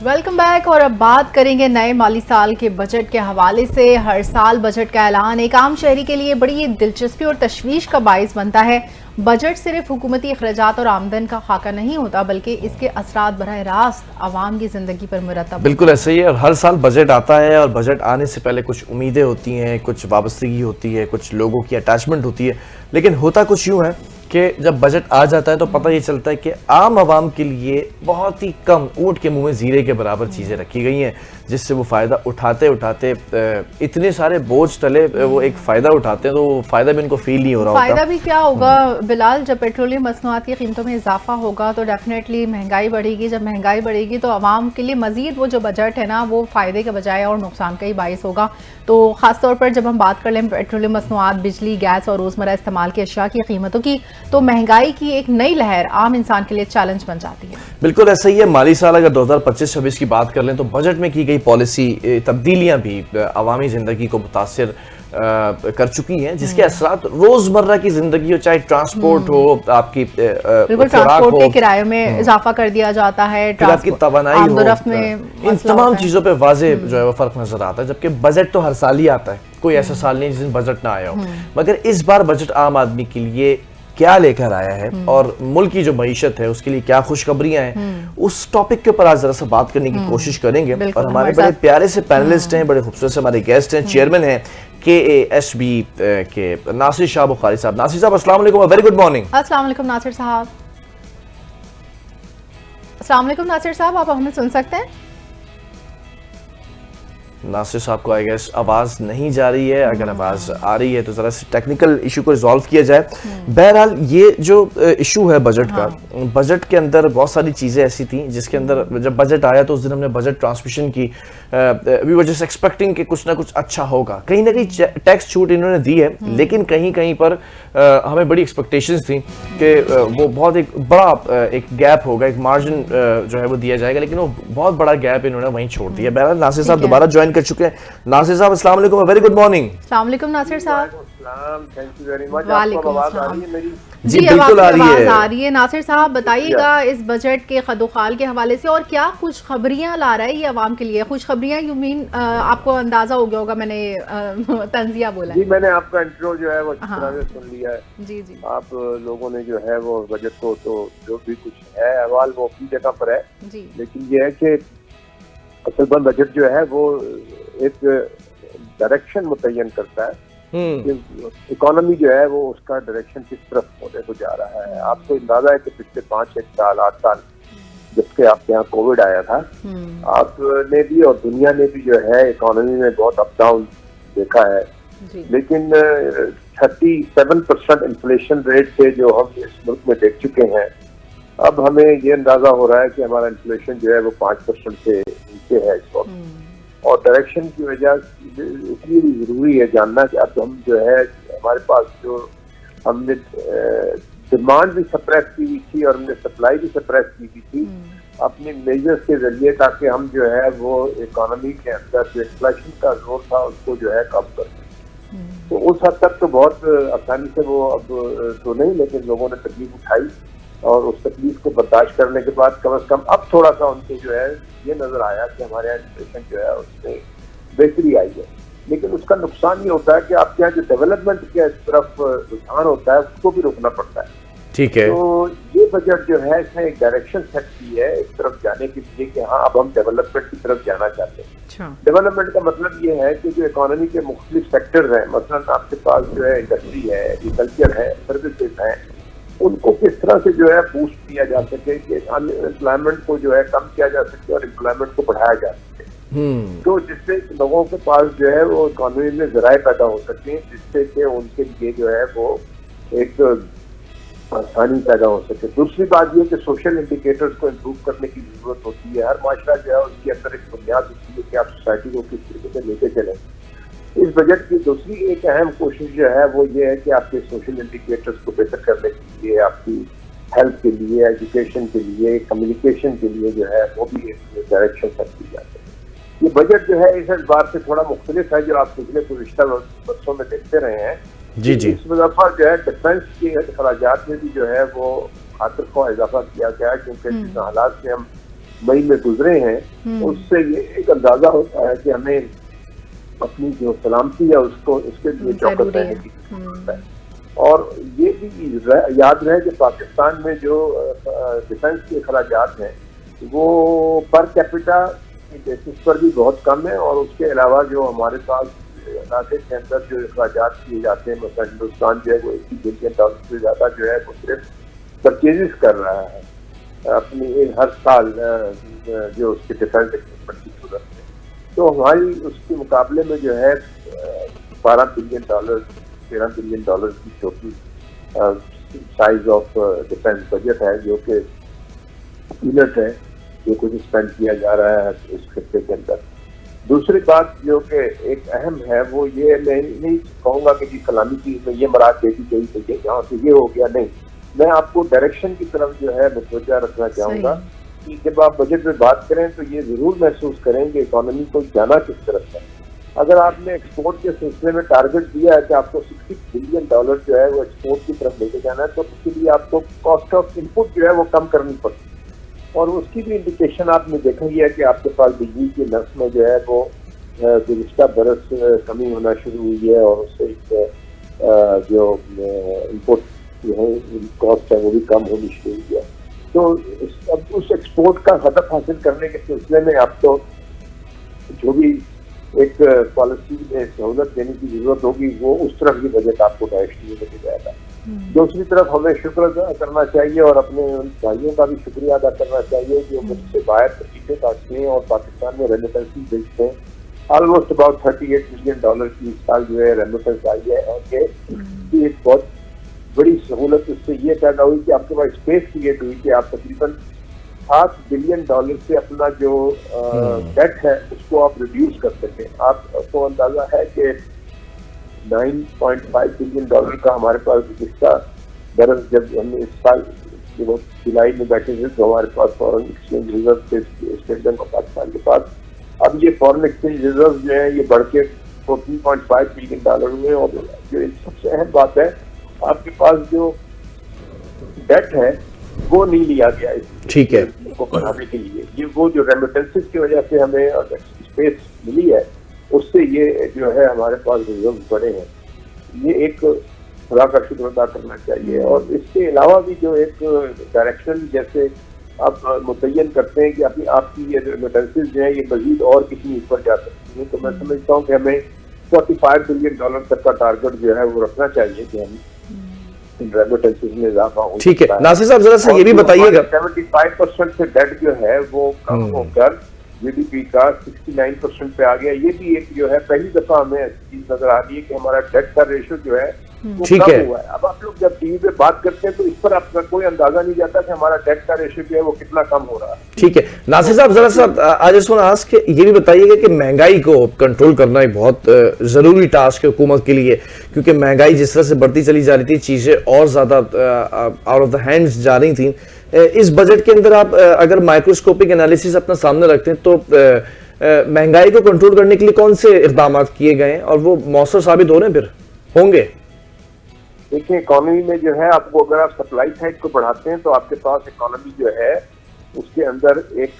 Welcome back. और अब बात करेंगे नए माली साल के बजट के हवाले से। हर साल बजट का ऐलान एक आम शहरी के लिए बड़ी दिलचस्पी और तशवीश का बाइस बनता है। बजट सिर्फ हुकूमती अखराजात और आमदन का खाका नहीं होता, बल्कि इसके असरात बराह रास्त आवाम की जिंदगी पर मुरतब। बिल्कुल ऐसे ही है। और हर साल बजट आता है और बजट आने से पहले कुछ उम्मीदें होती हैं, कुछ वाबस्तगी होती है, कुछ लोगों की अटैचमेंट होती है। लेकिन होता कुछ यूँ है कि जब बजट आ जाता है तो पता ये चलता है कि आम आवाम के लिए बहुत ही कम, ऊँट के मुंह में जीरे के बराबर चीज़ें रखी गई हैं, जिससे वो फ़ायदा उठाते उठाते इतने सारे बोझ तले वो एक फ़ायदा उठाते हैं, तो वो फ़ायदा भी उनको फील नहीं हो रहा होता। फ़ायदा भी क्या होगा बिलाल, जब पेट्रोलियम मसनूआत की कीमतों में इजाफा होगा तो डेफिनेटली महंगाई बढ़ेगी। जब महंगाई बढ़ेगी तो आवाम के लिए मजीद वो जो बजट है ना, वो फ़ायदे के बजाय और नुकसान का ही बाइस होगा। तो ख़ासतौर पर जब हम बात कर लें पेट्रोलियम मसनूआत, बिजली, गैस और रोज़मर्रा इस्तेमाल की अशिया की कीमतों की, तो महंगाई की एक नई लहर आम इंसान के लिए चैलेंज बन जाती है। बिल्कुल ऐसा ही है। माली साल अगर 2025-26 की बात कर लें तो बजट में की गई पॉलिसी तब्दीलियां भी अवामी ज़िंदगी को मुतासिर कर चुकी हैं, जिसके असरात रोज़मर्रा की ज़िंदगी हो, चाहे ट्रांसपोर्ट हो, आपकी ट्रांसपोर्ट के किराए में इजाफा कर दिया जाता है, फिर आपकी तवानाई हो, इन तमाम चीज़ों पे वाज़े जो है वो फ़र्क नज़र आता है। जबकि बजट तो हर साल ही आता है, कोई ऐसा साल नहीं जिस दिन बजट ना आया हो। मगर इस बार बजट आम आदमी के लिए क्या लेकर आया है और मुल्क की जो मईशत है उसके लिए क्या खुशखबरियां हैं, उस टॉपिक के ऊपर आज जरा सा बात करने की कोशिश करेंगे। और हमारे बड़े प्यारे से पैनलिस्ट हैं, बड़े खूबसूरत से हमारे गेस्ट हैं, चेयरमैन हैं KASB के नासिर शाह बुखारी साहब। नासिर साहब अस्सलाम वालेकुम, वेरी गुड मॉर्निंग। अस्सलाम वालेकुम नासिर साहब। अस्सलाम वालेकुम नासिर साहब, आप हमें सुन सकते हैं? नासिर साहब को आई गेस आवाज़ नहीं जा रही है। अगर आवाज़ आ रही है तो ज़रा से टेक्निकल इशू को रिजॉल्व किया जाए। बहरहाल ये जो इशू है बजट का, बजट के अंदर बहुत सारी चीज़ें ऐसी थी जिसके अंदर जब बजट आया तो उस दिन हमने बजट ट्रांसमिशन की, वी वर जस्ट एक्सपेक्टिंग कि कुछ ना कुछ अच्छा होगा। कहीं ना कहीं टैक्स छूट इन्होंने दी है, लेकिन कहीं कहीं पर हमें बड़ी एक्सपेक्टेशंस थी कि वो बहुत एक बड़ा एक गैप होगा, एक मार्जिन जो है वो दिया जाएगा, लेकिन वो बहुत बड़ा गैप इन्होंने वहीं छोड़ दिया। बहरहाल नासिर साहब दोबारा ज्वाइन कर चुके हैं। नासिर साहब अस्सलाम वालेकुम, वेरी गुड मॉर्निंग। अस्सलाम वालेकुम नासिर साहब। Thank you very much. आपको आवाज आ रही है मेरी? जी बिल्कुल आ रही है। नासिर साहब बताइएगा इस बजट के खदोखाल के हवाले से और क्या खुशखबरियां ला रहा है ये आवाम के लिए। खुशखबरियां यू मीन आपको अंदाजा हो गया होगा मैंने तंजिया बोला है। जी मैंने आपका इंट्रो जो है वो अच्छी तरह से सुन लिया है। जी जी, आप लोगों ने जो है वो बजट को तो जो भी कुछ है अहवाल वो अपनी जगह पर है जी। लेकिन ये है कि असल बजट जो है वो एक डायरेक्शन मुतय्यन करता है कि इकोनॉमी जो है वो उसका डायरेक्शन किस तरफ होने को जा रहा है। आपको अंदाजा है कि पिछले 5-6 साल 8 साल जबकि आपके यहाँ कोविड आया था, आपने भी और दुनिया ने भी जो है इकोनॉमी में बहुत अप डाउन देखा है। लेकिन 37% इन्फ्लेशन रेट से जो हम इस मुल्क में देख चुके हैं, अब हमें ये अंदाजा हो रहा है कि हमारा इन्फ्लेशन जो है वो 5% से नीचे है इस वक्त। और डायरेक्शन की वजह इसलिए भी जरूरी है जानना कि अब हम जो है हमारे पास जो हमने डिमांड भी सप्रेस की हुई थी और हमने सप्लाई भी सप्रेस की हुई थी अपने मेजर्स के जरिए, ताकि हम जो है वो इकोनॉमी के अंदर जो इन्फ्लेशन का जोर था उसको जो है कम कर सकें। तो उस हद तक तो बहुत आसानी से वो अब तो नहीं, लेकिन लोगों ने तकलीफ उठाई और उस तकलीफ को बर्दाश्त करने के बाद कम से कम अब थोड़ा सा उनको जो है ये नजर आया कि हमारे यहाँ इन्फ्लेशन जो है उसमें बेहतरी आई है। लेकिन उसका नुकसान ये होता है कि आपके यहाँ जो डेवलपमेंट के तरफ रुझान होता है उसको भी रोकना पड़ता है। ठीक है। तो ये बजट जो है इसने एक डायरेक्शन सेट की है इस तरफ जाने के लिए कि हाँ अब हम डेवलपमेंट की तरफ जाना चाहते हैं। डेवलपमेंट का मतलब ये है कि जो इकोनॉमी के मुख्तलिफ सेक्टर्स हैं, मसलन आपके पास जो है इंडस्ट्री है, एग्रीकल्चर है, सर्विसेज हैं, उनको किस तरह से जो है बूस्ट किया जा सके कि अनएम्प्लॉयमेंट को जो है कम किया जा सके और एम्प्लॉयमेंट को बढ़ाया जा सके। तो जिससे लोगों के पास जो है वो इकोनॉमी में जराए पैदा हो सके, जिससे कि उनके लिए जो है वो एक आसानी पैदा हो सके। दूसरी बात ये कि सोशल इंडिकेटर्स को इम्प्रूव करने की जरूरत होती है। हर माशरा जो है उसके अंदर एक बुनियाद होती है कि आप सोसाइटी को किस तरीके से लेके चलें। इस बजट की दूसरी एक अहम कोशिश जो है वो ये है कि आपके सोशल इंडिकेटर्स को बेहतर करने के लिए, आपकी हेल्थ के लिए, एजुकेशन के लिए, कम्युनिकेशन के लिए जो है वो भी एक डायरेक्शन सेट की जाती है। ये बजट जो है इस बार से थोड़ा मुख्तलिफ है जो आप पिछले गुज़िश्ता वर्षों में देखते रहे हैं। जी जी, इस दफा जो है डिफेंस के अखराजात में भी जो है वो खातिर को इजाफा किया गया है, क्योंकि जिस हालात में हम मई में गुजरे हैं, उससे ये एक अंदाजा होता है कि हमें अपनी जो सलामती है उसको उसके लिए चौकस रहने की जरूरत है। और ये भी याद रहे कि पाकिस्तान में जो डिफेंस के अखराजात हैं वो पर कैपिटा बेसिस पर भी बहुत कम है, और उसके अलावा जो हमारे पास इलाके के अंदर जो अखराजात किए जाते हैं, मतलब हिंदुस्तान जो है वो $80 बिलियन से ज़्यादा जो है वो सिर्फ परचेजेस कर रहा है अपनी हर साल जो उसके डिफेंस इक्विपमेंट की जरूरत है। तो हमारी उसके मुकाबले में जो है $12 बिलियन $13 बिलियन की total size of defence budget है, जो कि यूनिट है जो कुछ स्पेंड किया जा रहा है इस खत्ते के अंदर। दूसरी बात जो कि एक अहम है वो ये, मैं नहीं कहूँगा कि जी फलानी चीज में ये मराद दे दी गई तो ये यहाँ से ये हो गया, नहीं, मैं आपको डायरेक्शन की तरफ जो है मुतवज्जा रखना चाहूँगा कि जब आप बजट में बात करें तो ये जरूर महसूस करें कि इकोनॉमी को जाना किस तरफ है। अगर आपने एक्सपोर्ट के सिलसिले में टारगेट दिया है कि आपको $60 बिलियन जो है वो एक्सपोर्ट की तरफ लेके जाना है, तो उसके लिए आपको कॉस्ट ऑफ इनपुट जो है वो कम करनी पड़ती है। और उसकी भी इंडिकेशन आपने देखा ही है कि आपके पास बिजली की नस में जो है वो गुज़िश्ता बरस कमी होना शुरू हुई है, और उससे जो इनपुट जो है कॉस्ट है वो भी कम होनी शुरू हुई है। तो अब उस एक्सपोर्ट का हदफ हासिल करने के सिलसिले में आपको जो भी एक पॉलिसी में सहूलत देने की जरूरत होगी वो उस तरफ की बजट आपको डायरेक्शन में लेके जाएगा। दूसरी तरफ हमें शुक्र करना चाहिए और अपने उन भाइयों का भी शुक्रिया अदा करना चाहिए जो मुझसे बाहर टिकट काटते हैं और पाकिस्तान में रेमिटेंसी भेजते हैं। ऑलमोस्ट अबाउट $38 बिलियन की इस साल जो है रेमिटेंस आई है, और ये एक बहुत बड़ी सहूलत इससे ये पैदा हुई कि आपके पास स्पेस क्रिएट हुई कि आप तकरीबन $7 बिलियन से अपना जो डेट है उसको आप रिड्यूस कर सकें। आपको अंदाजा है कि $9.5 बिलियन का हमारे पास गुज़िश्ता बरस जब हमने इस साल जुलाई में बैठे थे तो हमारे पास फॉरेन एक्सचेंज रिजर्व थे स्टेट बैंक ऑफ पाकिस्तान के पास। अब ये फॉरेन एक्सचेंज रिजर्व जो है ये बढ़ के $14.5 बिलियन हुए। और जो सबसे अहम बात है, आपके पास जो डेट है वो नहीं लिया गया ठीक है को बढ़ाने के लिए। ये वो जो रेमिटेंसेस की वजह से हमें स्पेस मिली है उससे ये जो है हमारे पास रिजर्व बढ़े हैं। ये एक खुदा का शुक्र अदा करना चाहिए। और इसके अलावा भी जो एक डायरेक्शन जैसे आप मुतय्यन करते हैं कि अपनी आपकी ये रेमिटेंसेस जो है ये मजीद और कितनी ऊपर जा सकती है, तो मैं समझता हूँ कि हमें $45 बिलियन तक का टारगेट जो है वो रखना चाहिए कि हम रेमिटेंसेस में इजाफा हो। ठीक है नासिर साहब, जरा सा ये भी बताइएगा 75% से डेट जो है वो कम होकर जीडीपी का 69% पे आ गया। ये भी एक जो है पहली दफा हमें चीज नजर आ रही है कि हमारा डेट का रेशो जो है वो ठीक कम है। हुआ है। अब आप लोग जब टीवी पे बात करते हैं तो इस पर आपका कोई अंदाजा नहीं जाता कि हमारा डेट का रेशो जो है वो कितना कम हो रहा है। ठीक है नासिर साहब, जरा सा आज आज के ये भी बताइएगा कि महंगाई को कंट्रोल करना एक बहुत जरूरी टास्क है हुकूमत के लिए, क्योंकि महंगाई जिस तरह से बढ़ती चली जा रही थी, चीजें और ज्यादा आउट ऑफ द हैंड्स जा रही थी। इस बजट के अंदर आप अगर माइक्रोस्कोपिक एनालिसिस अपना सामने रखते हैं तो महंगाई को कंट्रोल करने के लिए कौन से इकदाम किए गए हैं और वो मौसर साबित हो रहे हैं, फिर होंगे? देखिए इकोनॉमी में जो है आपको अगर आप सप्लाई साइड को बढ़ाते हैं तो आपके पास इकोनॉमी जो है उसके अंदर एक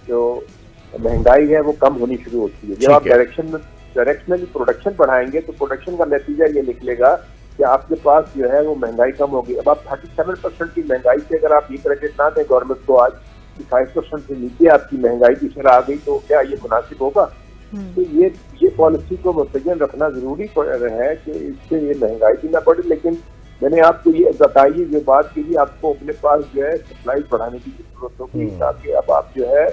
जो महंगाई है वो कम होनी शुरू होती है। जब आप डायरेक्शनली प्रोडक्शन बढ़ाएंगे तो प्रोडक्शन का नतीजा ये निकलेगा कि आपके पास जो है वो महंगाई कम होगी। अब आप 37% की महंगाई से अगर आप ये क्रेडिट ना दें गवर्नमेंट को आज कि 5% से नीचे आपकी महंगाई की शरह आ गई तो क्या ये मुनासिब होगा? तो ये पॉलिसी को मुतय्यन रखना जरूरी है कि इससे ये महंगाई भी ना बढ़े। लेकिन मैंने आपको ये बताई जो बात की आपको अपने पास जो है सप्लाई बढ़ाने की जरूरत होगी ताकि अब आप जो है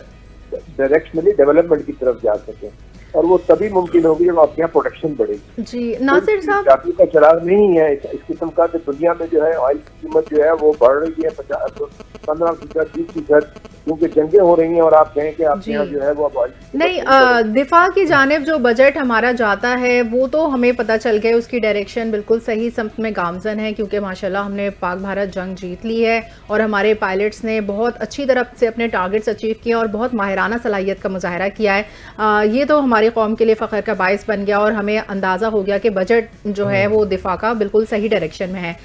डायरेक्शनली डेवलपमेंट की तरफ जा सकें, और वो तभी मुमकिन होगी जब आपके यहाँ प्रोडक्शन बढ़ेगी। जी नासिर साहब, जाति का चिराग नहीं है इस किस्म का कि दुनिया में जो है ऑयल की कीमत जो है वो बढ़ रही है 15%, 20%, क्योंकि जंगें हो रही हैं और आप कहें कि आपके यहाँ जो है वो ऑयल नहीं। दिफा की जानिब जो बजट हमारा जाता है वो तो हमें पता चल गया, उसकी डायरेक्शन बिल्कुल सही समत में गामजन है, क्योंकि माशाल्लाह हमने पाक भारत जंग जीत ली है और हमारे पायलट्स ने बहुत अच्छी तरह से अपने टारगेट्स अचीव किए और बहुत माहिराना सलाहियत का मुजाहरा किया है। ये तो हमारी कौम के लिए फ़ख्र का बायस बन गया और हमें अंदाज़ा हो गया कि बजट जो है वो दिफा का बिल्कुल सही डायरेक्शन में है।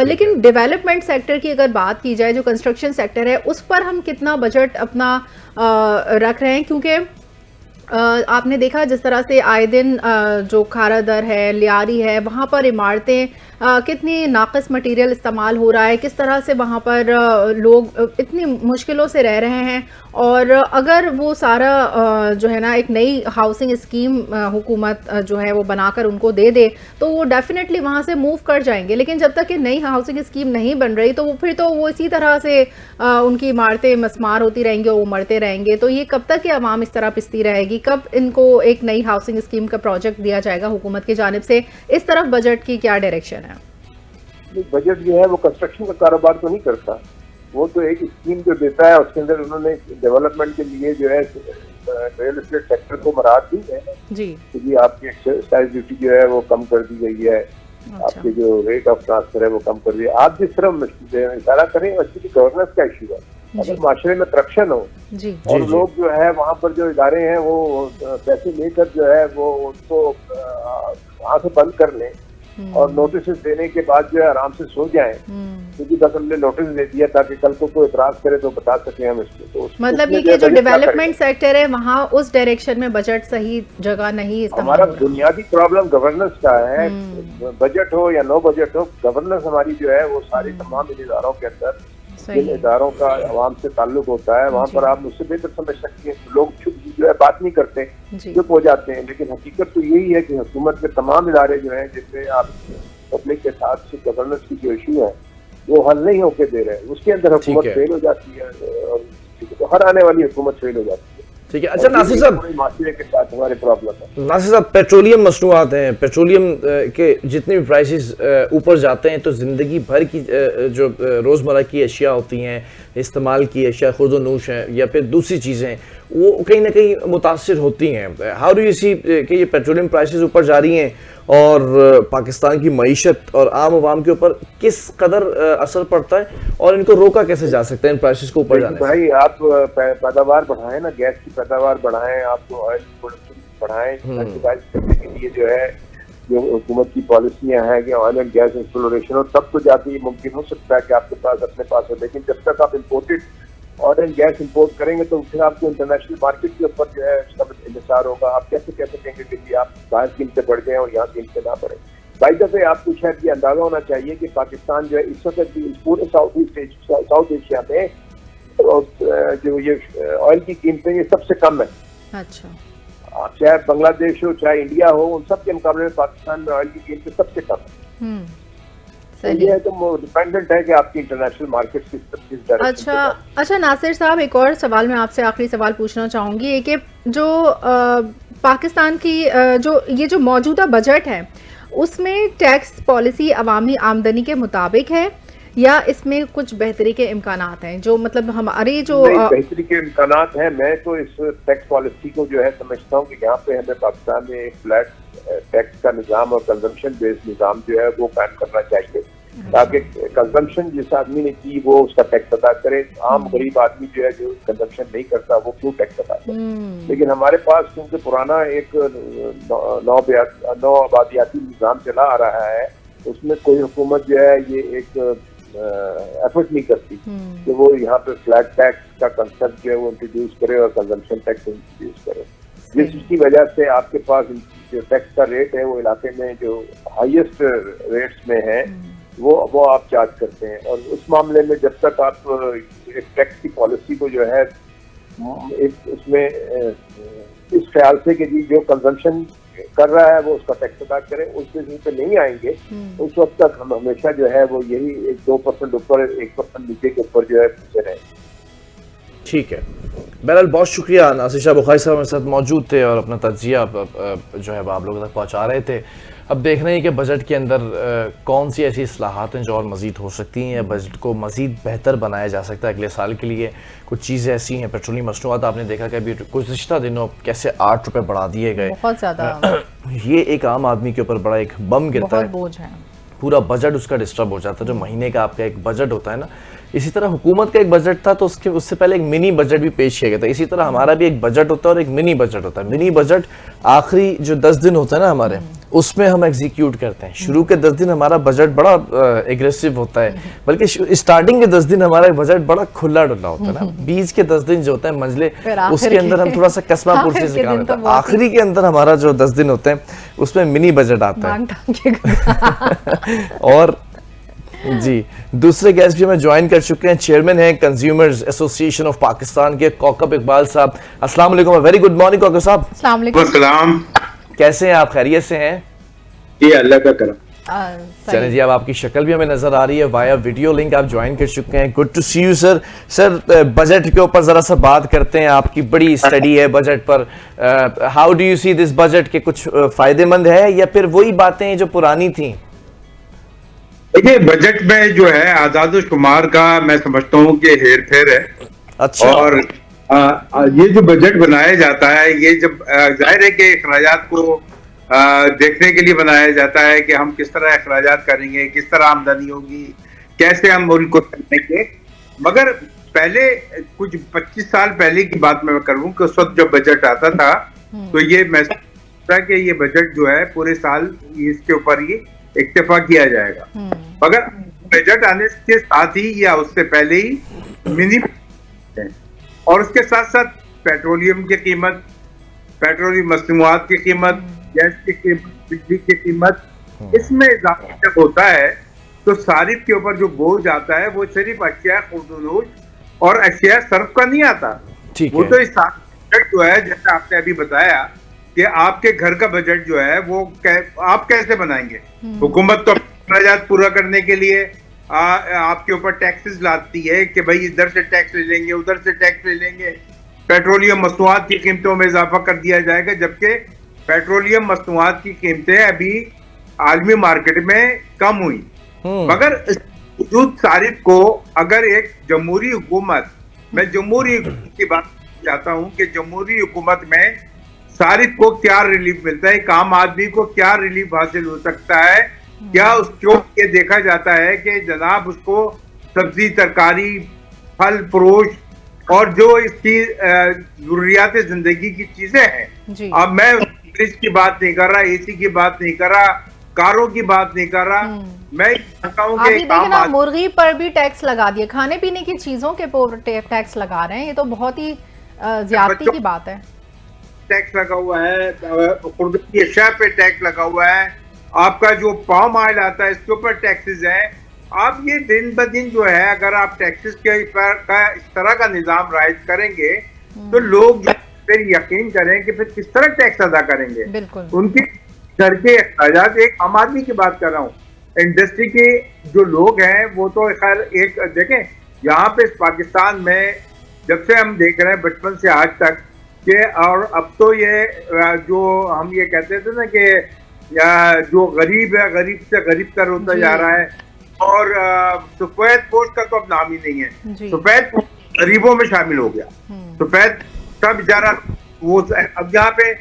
लेकिन डेवलपमेंट सेक्टर की अगर बात की जाए, जो कंस्ट्रक्शन सेक्टर है, उस पर हम कितना बजट अपना रख रहे हैं? क्योंकि आपने देखा जिस तरह से आए दिन जो खारा दर है, लियारी है, वहाँ पर इमारतें कितनी नाक़िस मटेरियल इस्तेमाल हो रहा है, किस तरह से वहाँ पर लोग इतनी मुश्किलों से रह रहे हैं। और अगर वो सारा जो है ना एक नई हाउसिंग स्कीम हुकूमत जो है वो बनाकर उनको दे दे तो वो डेफिनेटली वहाँ से मूव कर जाएंगे। लेकिन जब तक कि नई हाउसिंग स्कीम नहीं बन रही तो वो फिर तो वो इसी तरह से उनकी इमारतें मस्मार होती रहेंगी और वो मरते रहेंगे। तो ये कब तक कि आवाम इस तरह पिसती रहेगी? कब इनको एक नई हाउसिंग स्कीम का प्रोजेक्ट दिया जाएगा हुकूमत की जानिब से? इस तरफ बजट की क्या डायरेक्शन है? बजट जो है वो कंस्ट्रक्शन का कारोबार तो नहीं करता, वो तो एक स्कीम जो देता है उसके अंदर उन्होंने डेवलपमेंट के लिए जो है रियल एस्टेट सेक्टर को मराहत दी है जी, क्योंकि आपकी एक्साइज ड्यूटी जो है वो कम कर दी गई है। अच्छा। आपके जो रेट ऑफ ट्रांसफर है वो कम कर दिया। आप जिस तरफ इशारा करें एक्चुअली गवर्नेंस का इशू है। अगर माशरे में करप्शन हो जी, और जी, लोग जो है वहाँ पर जो इदारे हैं वो पैसे लेकर जो है वो उनको वहाँ से बंद कर लें और नोटिस देने के बाद जो है आराम से सो जाएं, क्योंकि बस हमने नोटिस दे दिया ताकि कल को कोई एतराज करे तो बता सके हम इसको। तो मतलब ये कि जो डेवलपमेंट सेक्टर है वहाँ उस डायरेक्शन में बजट सही जगह नहीं। हमारा बुनियादी प्रॉब्लम गवर्नेंस का है। बजट हो या नो बजट हो, गवर्नेंस हमारी जो है वो सारी तमाम इदारों के अंदर जिन इदारों का आवाम से ताल्लुक होता है वहाँ पर आप मुझसे बेहतर समझ सकते हैं। लोग जो है बात नहीं करते, चुप हो जाते हैं, लेकिन हकीकत तो यही है कि हुकूमत के तमाम इदारे जो हैं जिससे आप पब्लिक के साथ से गवर्नेंस की जो इशू है वो हल नहीं होके दे रहे हैं, उसके अंदर हुकूमत फेल हो जाती है और तो हर आने वाली हुकूमत फेल हो जाती है। ठीक है। अच्छा नासिर साहब, माशरे के साथ हमारे प्रॉब्लम है। नासिर साहब, पेट्रोलियम मसनूआत हैं, पेट्रोलियम के जितने भी प्राइसेस ऊपर जाते हैं तो ज़िंदगी भर की जो रोज़मर्रा की अशिया होती हैं, इस्तेमाल की अशिया, खुर्द-व-नूश हैं या फिर दूसरी चीज़ें, वो कहीं ना कहीं मुतासिर होती हैं। हाउ डू यू सी कि ये पेट्रोलियम प्राइसेस ऊपर जा रही हैं और पाकिस्तान की मईशत और आम आवाम के ऊपर किस कदर असर पड़ता है और इनको रोका कैसे जा सकता है इन प्राइसेस को ऊपर जाने से? भाई आप पैदावार बढ़ाएं ना, गैस की पैदावार बढ़ाएं, आप ऑयल प्रोडक्शन बढ़ाएं, करने के लिए जो है जो हुकूमत की पॉलिसियां हैं कि ऑयल एंड गैस एक्सप्लोरेशन हो, तब तो जाके ये मुमकिन हो सकता है कि आपके पास अपने पास हो। लेकिन जब तक आप imported oil and gas import करेंगे तो फिर आपको इंटरनेशनल मार्केट के ऊपर जो है इसका इंतजार होगा। आप कैसे कह सकेंगे कि आप बाहर कीमतें बढ़ गए और यहाँ कीमतें ना बढ़े? बाई दफे आपको शायद ये अंदाजा होना चाहिए कि पाकिस्तान जो है इस वक्त भी पूरे साउथ एशिया में जो ये ऑयल की कीमतें ये सबसे कम है। अच्छा। आप चाहे बांग्लादेश हो चाहे इंडिया हो, उन सब के मुकाबले में पाकिस्तान में ऑयल की कीमतें सबसे कम है। तो ये है तो डिपेंडेंट है कि आपकी इंटरनेशनल मार्केट किस डायरेक्शन। अच्छा नासिर साहब, एक और सवाल मैं आपसे आखिरी सवाल पूछना चाहूँगी कि जो पाकिस्तान की जो मौजूदा बजट है उसमें टैक्स पॉलिसी अवामी आमदनी के मुताबिक है या इसमें कुछ बेहतरी के इम्कानात हैं? जो मतलब हमारे जो बेहतरी के इम्कानात हैं, मैं तो इस टैक्स पॉलिसी को जो है समझता हूँ कि यहाँ पे हमें पाकिस्तान में एक फ्लैट टैक्स का निज़ाम और कंजम्पशन बेस्ड निज़ाम जो है वो कायम करना चाहिए, ताकि कंजम्पशन जिस आदमी ने की वो उसका टैक्स अदा करे। आम गरीब आदमी जो है जो कंजम्पशन नहीं करता वो क्यों टैक्स अदा करे? लेकिन हमारे पास क्योंकि पुराना एक नौ आबादियाती निज़ाम चला आ रहा है, उसमें कोई हुकूमत जो है ये एक एफर्ट नहीं करती कि वो यहाँ पे फ्लैट टैक्स का कंसेप्ट जो है वो इंट्रोड्यूस करे और कंजम्पशन टैक्स इंट्रोड्यूस करे, जिसकी वजह से आपके पास जो टैक्स का रेट है वो इलाके में जो हाईएस्ट रेट्स में है वो आप चार्ज करते हैं। और उस मामले में जब तक आप एक टैक्स की पॉलिसी को जो है एक उसमें इस ख्याल से कि जी जो कंजम्पशन कर रहा है वो उसका टैक्स अदा करें, उस बेसिस पे नहीं आएंगे उस वक्त तक हम हमेशा जो है वो यही 2% ऊपर 1% नीचे के ऊपर जो है पीछे रहे। ठीक है, बहरहाल बहुत शुक्रिया। नासिर शाह बुखारी साहब हमारे साथ मौजूद थे और अपना तजिया जो है वो आप लोगों तक पहुँचा रहे थे। अब देखना है कि बजट के अंदर कौन सी ऐसी इस्लाहात हैं जो और मज़ीद हो सकती हैं या बजट को मज़ीद बेहतर बनाया जा सकता है अगले साल के लिए। कुछ चीज़ें ऐसी हैं, पेट्रोलियम मसनूआत आपने देखा कि अभी गुज़िश्ता दिनों कैसे 8 रुपये बढ़ा दिए गए, बहुत ज़्यादा। ये एक आम आदमी के ऊपर बड़ा एक बम गिरता है, बोझ है, पूरा बजट उसका डिस्टर्ब हो जाता है। जो महीने का आपका एक बजट होता है ना, इसी तरह हुकूमत का एक बजट था तो उससे पहले एक मिनी बजट भी पेश किया गया था। इसी तरह हमारा भी एक बजट होता है और एक मिनी बजट होता है। मिनी बजट आखिरी जो 10 दिन होता है ना हमारे, उसमें हम एग्जीक्यूट करते हैं। शुरू के 10 दिन हमारा बजट बड़ा एग्रेसिव होता है, बल्कि स्टार्टिंग के 10 दिन हमारा बजट बड़ा खुला डुला होता है ना। बीच के 10 दिन जो होता है मंजले, उसके अंदर हम थोड़ा सा कसमा पुरसी से काम करते हैं। आखिरी के अंदर हमारा जो 10 दिन होते हैं उसमें मिनी बजट आता है। और जी, दूसरे गेस्ट भी हमें ज्वाइन कर चुके हैं। चेयरमैन हैं कंज्यूमर्स एसोसिएशन ऑफ पाकिस्तान के कौकब इकबाल साहब। अस्सलाम वालेकुम, वेरी गुड मॉर्निंग कौकब साहब। अस्सलाम वालेकुम। कैसे हैं आप, खैरियत से हैं? जी अल्लाह का करम। चलें जी, अब आपकी शक्ल भी हमें नजर आ रही है वाया वीडियो लिंक, आप ज्वाइन कर चुके हैं। Good to see you sir. Sir budget के ऊपर जरा सा बात करते हैं, आपकी बड़ी स्टडी है बजट पर। How do you see this budget के कुछ फायदेमंद है या फिर वही बातें जो पुरानी थी? देखिए, बजट में जो है आजाद शुमार का मैं समझता हूँ कि हेर फेर है। अच्छा। और ये जो बजट बनाया जाता है, ये जब जाहिर है कि अखराजात को देखने के लिए बनाया जाता है कि हम किस तरह अखराजात करेंगे, किस तरह आमदनी होगी, कैसे हम मुल्क को चलाएंगे। मगर पहले कुछ 25 साल पहले की बात मैं करूं कि उस वक्त जब बजट आता था तो ये महसूस था कि ये बजट जो है पूरे साल इसके ऊपर ही इक्तफा किया जाएगा। मगर बजट आने के साथ ही या उससे पहले ही मिनी और उसके साथ साथ पेट्रोलियम की कीमत, पेट्रोलियम मसनूआत की कीमत, गैस की कीमत, बिजली की कीमत, इसमें इजाफा जब होता है तो सारिफ के ऊपर जो बोझ आता है वो सिर्फ अशिया खुर्दनोश और अशिया सर्फ का नहीं आता। वो तो इस बजट जो है, जैसे आपने अभी बताया कि आपके घर का बजट जो है वो आप कैसे बनाएंगे। हुकूमत तो अखराजात पूरा करने के लिए आपके ऊपर टैक्सेस लाती है कि भाई इधर से टैक्स ले लेंगे, उधर से टैक्स ले लेंगे। पेट्रोलियम मसनूआत की कीमतों में इजाफा कर दिया जाएगा, जबकि पेट्रोलियम मसनूआत की कीमतें अभी आलमी मार्केट में कम हुई। मगर वजूद सारिफ को अगर एक जमहूरी हुकूमत, मैं जमहूरी हुकूमत की बात चाहता हूँ कि जमहूरी हुकूमत में सारिफ को क्या रिलीफ मिलता है, एक आम आदमी को क्या रिलीफ हासिल हो सकता है, क्या उसको ये देखा जाता है कि जनाब उसको सब्जी, तरकारी, फल फरोश और जो इसकी जरूरियात जिंदगी की चीजें हैं। अब मैं फ्रिज की बात नहीं कर रहा, एसी की बात नहीं कर रहा, कारों की बात नहीं कर रहा, मैं चाहता हूँ कि मुर्गी पर भी टैक्स लगा दिए, खाने पीने की चीजों के ऊपर टैक्स लगा रहे हैं। ये तो बहुत ही ज्यादती की बात है। टैक्स लगा हुआ है, खुर्द की अशिया पे टैक्स लगा हुआ है, आपका जो पाम ऑयल आता है इसके ऊपर टैक्सेस है। आप ये दिन ब दिन जो है, अगर आप टैक्सेस के इस तरह का निजाम राइज करेंगे तो लोग जो फिर यकीन करें कि फिर किस तरह टैक्स अदा करेंगे। उनके घर के अखराजात, एक आम आदमी की बात कर रहा हूँ, इंडस्ट्री के जो लोग हैं वो तो खैर एक देखें, यहाँ पे पाकिस्तान में जब से हम देख रहे हैं बचपन से आज तक कि, और अब तो ये जो हम ये कहते थे ना कि जो गरीब है गरीब से गरीब तर होता जा रहा है, और सफेद पोश का तो अब नाम ही नहीं है। सफेद पोश गरीबों में शामिल हो गया। सफेद का बेचारा वो, अब यहाँ पे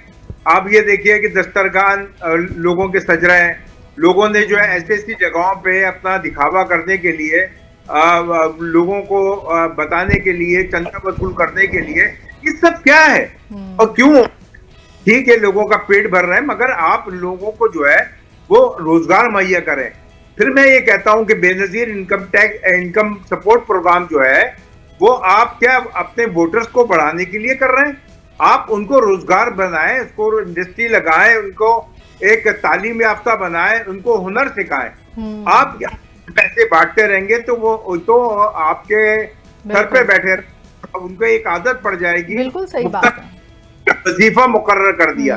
आप ये देखिए कि दस्तरखान लोगों के सज रहे हैं। लोगों ने जो है ऐसी जगहों पे अपना दिखावा करने के लिए, लोगों को बताने के लिए, चंदा वसूल करने के लिए, ये सब क्या है और क्यों? ठीक है, लोगों का पेट भर रहे हैं, मगर आप लोगों को जो है वो रोजगार मुहैया करें। फिर मैं ये कहता हूं कि बेनजीर इनकम सपोर्ट प्रोग्राम जो है वो आप क्या अपने वोटर्स को बढ़ाने के लिए कर रहे हैं? आप उनको रोजगार बनाएं, उसको इंडस्ट्री लगाएं, उनको एक तालीम याफ्ता बनाएं, उनको हुनर सिखाएं। आप पैसे बांटते रहेंगे तो वो तो आपके सर पे बैठे, उनको एक आदत पड़ जाएगी। बिल्कुल सही बात है। वजीफा मुकर्रर कर दिया,